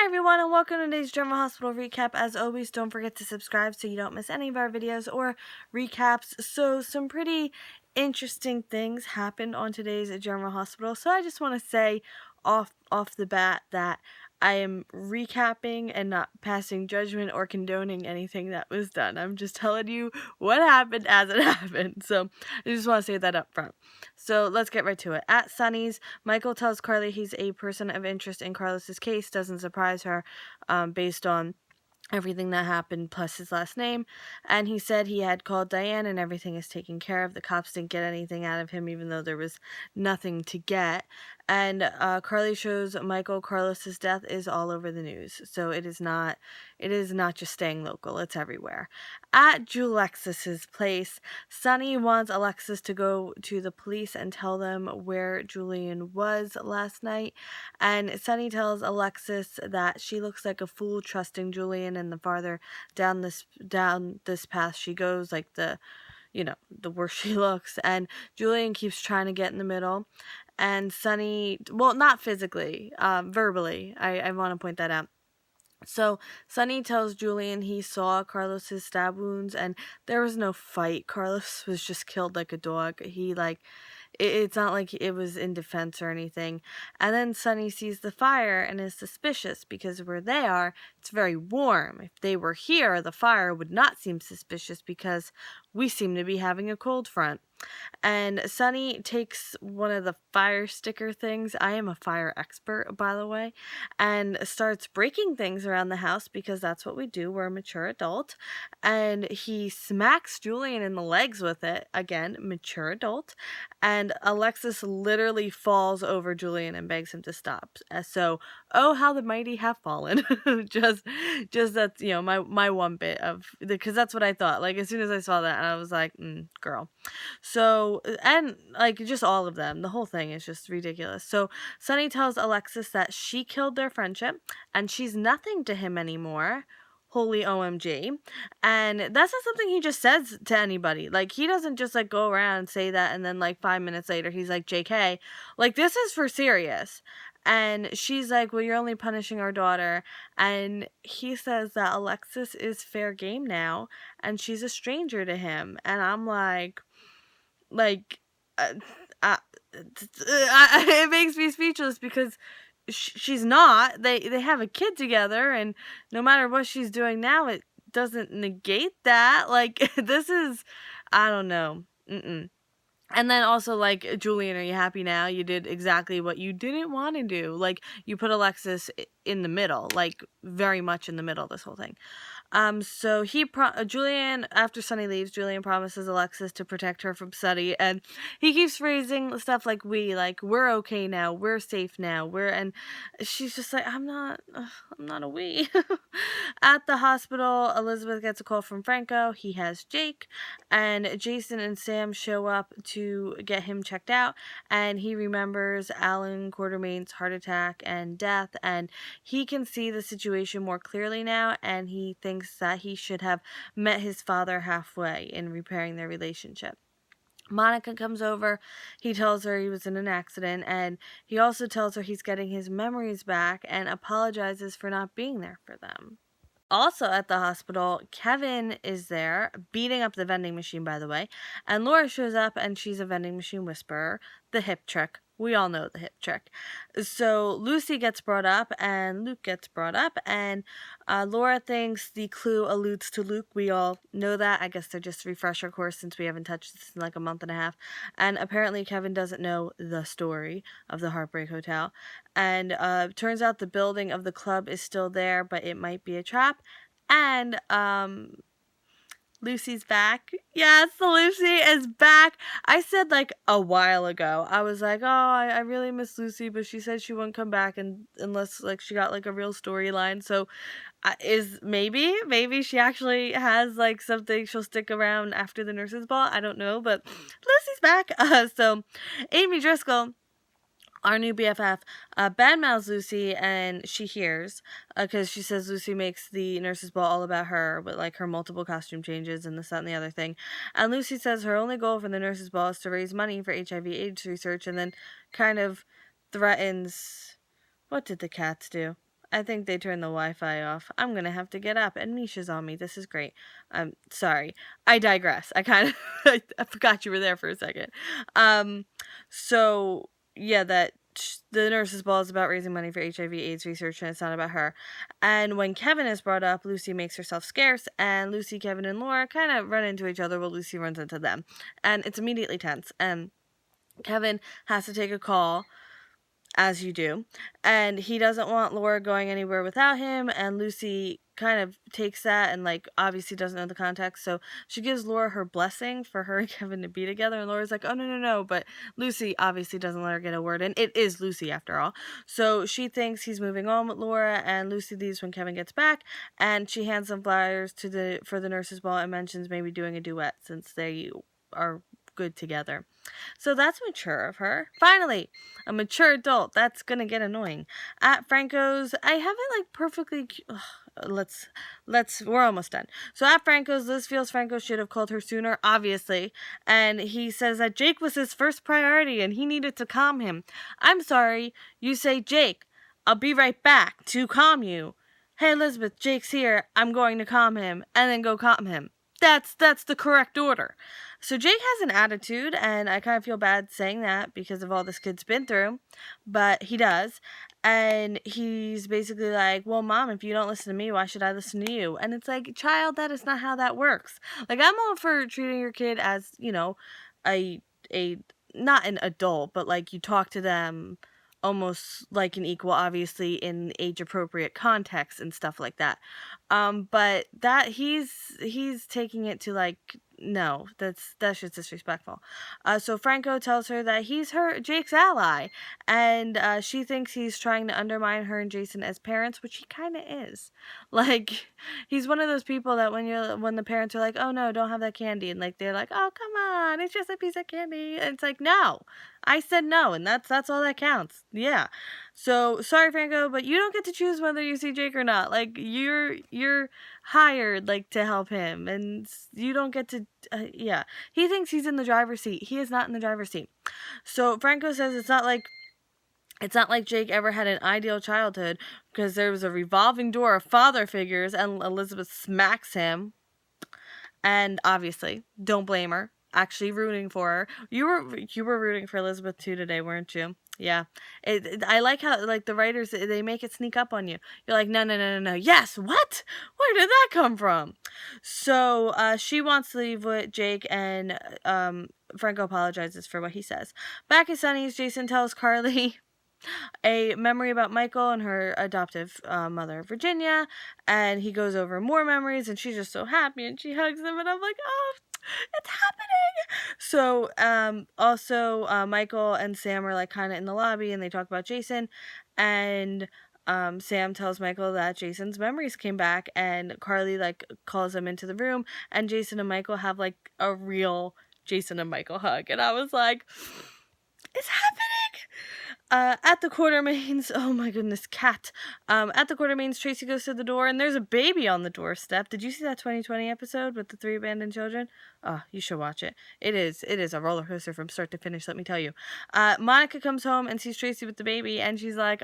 Hi everyone, and welcome to today's General Hospital recap. As always, don't forget to subscribe so you don't miss any of our videos or recaps. So some pretty interesting things happened on today's General Hospital. So I just want to say off the bat that I am recapping and not passing judgment or condoning anything that was done. I'm just telling you what happened as it happened. So I just want to say that up front. So let's get right to it. At Sonny's, Michael tells Carly he's a person of interest in Carlos's case. Doesn't surprise her based on everything that happened plus his last name. And he said he had called Diane and everything is taken care of. The cops didn't get anything out of him even though there was nothing to get. And Carly shows Michael Carlos's death is all over the news. So it is not just staying local, it's everywhere. At ALEXIS's place, Sonny wants Alexis to go to the police and tell them where Julian was last night. And Sonny tells Alexis that she looks like a fool trusting Julian, and the farther down this path she goes, like the worse she looks. And Julian keeps trying to get in the middle. And Sonny, well, not physically, verbally. I want to point that out. So Sonny tells Julian he saw Carlos's stab wounds and there was no fight. Carlos was just killed like a dog. It's not like it was in defense or anything. And then Sonny sees the fire and is suspicious because where they are, it's very warm. If they were here, the fire would not seem suspicious because we seem to be having a cold front. And Sonny takes one of the fire sticker things. I am a fire expert, by the way, and starts breaking things around the house because that's what we do. We're a mature adult. And he smacks Julian in the legs with it. Again, mature adult. And Alexis literally falls over Julian and begs him to stop. So, oh, how the mighty have fallen. just that's, my one bit of, because that's what I thought. Like, as soon as I saw that, I was like, girl. So, and like just all of them, the whole thing is just ridiculous. So Sonny tells Alexis that she killed their friendship and she's nothing to him anymore. Holy OMG. And that's not something he just says to anybody. Like, he doesn't just like go around and say that and then like 5 minutes later he's like, JK. Like, this is for serious. And she's like, well, you're only punishing our daughter. And he says that Alexis is fair game now and she's a stranger to him. And I'm like, uh, uh, it makes me speechless because she's not. They have a kid together, and no matter what she's doing now, it doesn't negate that. Like, this is, I don't know. And then also, like, Julian, are you happy now? You did exactly what you didn't want to do. Like, you put Alexis in the middle, like, very much in the middle, this whole thing. So Julian, after Sonny leaves, Julian promises Alexis to protect her from Sonny, and he keeps phrasing stuff like we're okay now, we're safe now, and she's just like, I'm not a we. At the hospital, Elizabeth gets a call from Franco. He has Jake, and Jason and Sam show up to get him checked out, and he remembers Alan Quartermain's heart attack and death, and he can see the situation more clearly now, and he thinks that he should have met his father halfway in repairing their relationship. Monica comes over. He tells her he was in an accident, and he also tells her he's getting his memories back and apologizes for not being there for them. Also at the hospital, Kevin is there, beating up the vending machine, by the way, and Laura shows up, and she's a vending machine whisperer. The hip trick. We all know the hip trick. So Lucy gets brought up, and Luke gets brought up, and Laura thinks the clue alludes to Luke. We all know that. I guess they're just a refresher course since we haven't touched this in like a month and a half. And apparently Kevin doesn't know the story of the Heartbreak Hotel. And turns out the building of the club is still there, but it might be a trap. And Lucy's back. Yes, Lucy is back. I said like a while ago, I was like, oh, I really miss Lucy, but she said she wouldn't come back unless like she got like a real storyline. So maybe she actually has like something, she'll stick around after the nurses ball. I don't know, but Lucy's back. So Amy Driscoll, our new BFF, badmouths Lucy, and she hears, because she says Lucy makes the nurses ball all about her, with like her multiple costume changes and this, that, and the other thing. And Lucy says her only goal for the nurses ball is to raise money for HIV/AIDS research, and then kind of threatens, what did the cats do? I think they turned the Wi-Fi off. I'm gonna have to get up, and Misha's on me. This is great. I'm sorry. I digress. I kind of I forgot you were there for a second. So yeah, that the nurse's ball is about raising money for HIV/AIDS research, and it's not about her. And when Kevin is brought up, Lucy makes herself scarce, and Lucy, Kevin, and Laura kind of run into each other while Lucy runs into them, and it's immediately tense. And Kevin has to take a call, as you do, and he doesn't want Laura going anywhere without him, and Lucy kind of takes that and, like, obviously doesn't know the context, so she gives Laura her blessing for her and Kevin to be together, and Laura's like, oh, no, no, no, but Lucy obviously doesn't let her get a word in. It is Lucy, after all. So she thinks he's moving on with Laura, and Lucy leaves when Kevin gets back, and she hands some flyers for the nurse's ball and mentions maybe doing a duet since they are good together. So that's mature of her. Finally, a mature adult. That's gonna get annoying. At Franco's, I haven't like perfectly. Let's. We're almost done. So at Franco's, Liz feels Franco should have called her sooner, obviously, and he says that Jake was his first priority and he needed to calm him. I'm sorry. You say, Jake, I'll be right back to calm you. Hey Elizabeth, Jake's here. I'm going to calm him, and then go calm him. That's the correct order. So Jake has an attitude, and I kind of feel bad saying that because of all this kid's been through, but he does. And he's basically like, well, Mom, if you don't listen to me, why should I listen to you? And it's like, child, that is not how that works. Like, I'm all for treating your kid as, you know, a not an adult, but like you talk to them almost like an equal, obviously in age appropriate context and stuff like that. But that he's taking it to like, no, that's just disrespectful. So Franco tells her that he's Jake's ally, and she thinks he's trying to undermine her and Jason as parents, which he kind of is. Like, he's one of those people that when the parents are like, oh no, don't have that candy, and like they're like, oh come on, it's just a piece of candy, and it's like, no, I said no, and that's all that counts. Yeah. So sorry, Franco, but you don't get to choose whether you see Jake or not. Like, you're hired like to help him, and you don't get to. Yeah, he thinks he's in the driver's seat. He is not in the driver's seat. So Franco says it's not like Jake ever had an ideal childhood because there was a revolving door of father figures, and Elizabeth smacks him. And obviously, don't blame her. Actually rooting for her. You were rooting for Elizabeth too today, weren't you? Yeah. I like how like the writers, they make it sneak up on you. You're like, no, no, no, no, no. Yes, what? Where did that come from? So she wants to leave with Jake, and Franco apologizes for what he says. Back at Sonny's, Jason tells Carly a memory about Michael and her adoptive mother, Virginia, and he goes over more memories, and she's just so happy, and she hugs him, and I'm like, oh, it's happening. So also Michael and Sam are like kind of in the lobby, and they talk about Jason, and Sam tells Michael that Jason's memories came back, and Carly like calls him into the room, and Jason and Michael have like a real Jason and Michael hug, and I was like, it's happening. At the Quartermains, oh my goodness, cat. At the Quartermains, Tracy goes to the door, and there's a baby on the doorstep. Did you see that 2020 episode with the 3 abandoned children? Oh, you should watch it. It is a roller coaster from start to finish, let me tell you. Monica comes home and sees Tracy with the baby, and she's like,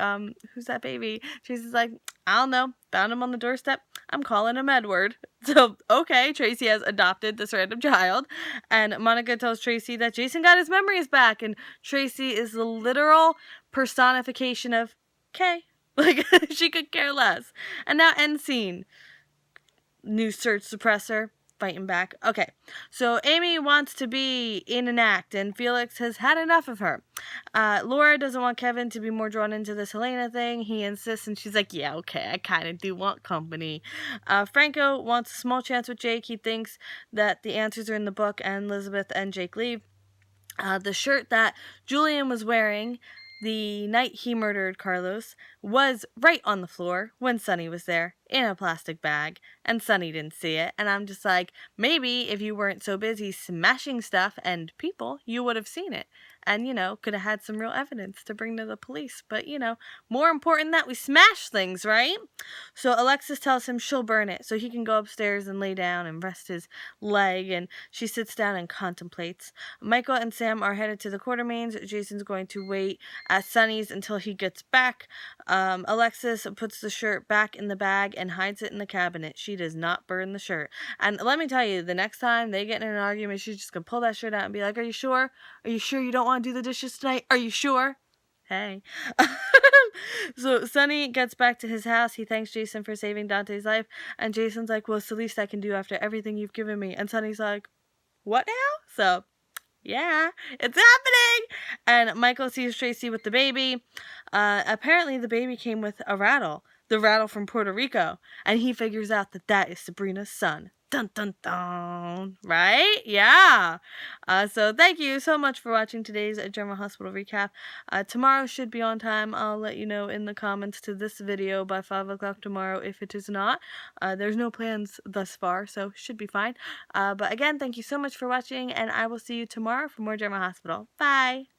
who's that baby? Tracy's like, I don't know. Found him on the doorstep. I'm calling him Edward. So, okay, Tracy has adopted this random child, and Monica tells Tracy that Jason got his memories back, and Tracy is the literal personification of okay. Like, she could care less. And now end scene. New search suppressor. Fighting back. Okay. So Amy wants to be in an act, and Felix has had enough of her. Laura doesn't want Kevin to be more drawn into this Helena thing. He insists, and she's like, yeah, okay, I kind of do want company. Franco wants a small chance with Jake. He thinks that the answers are in the book, and Elizabeth and Jake leave. The shirt that Julian was wearing the night he murdered Carlos was right on the floor when Sonny was there in a plastic bag, and Sonny didn't see it. And I'm just like, maybe if you weren't so busy smashing stuff and people, you would have seen it and, you know, could have had some real evidence to bring to the police. But, you know, more important that we smash things, right? So Alexis tells him she'll burn it so he can go upstairs and lay down and rest his leg, and she sits down and contemplates. Michael and Sam are headed to the Quartermains. Jason's going to wait at Sonny's until he gets back. Alexis puts the shirt back in the bag and hides it in the cabinet. She does not burn the shirt. And let me tell you, the next time they get in an argument, she's just going to pull that shirt out and be like, "Are you sure? Are you sure you don't want to do the dishes tonight? Are you sure?" Hey. So Sonny gets back to his house. He thanks Jason for saving Dante's life. And Jason's like, "Well, it's the least I can do after everything you've given me." And Sonny's like, "What now?" So, yeah, it's happening. And Michael sees Tracy with the baby. Apparently, the baby came with a rattle. The rattle from Puerto Rico. And he figures out that that is Sabrina's son. Dun dun dun. Right? Yeah. So thank you so much for watching today's General Hospital recap. Tomorrow should be on time. I'll let you know in the comments to this video by 5 o'clock tomorrow if it is not. There's no plans thus far, so should be fine. But again, thank you so much for watching, and I will see you tomorrow for more General Hospital. Bye!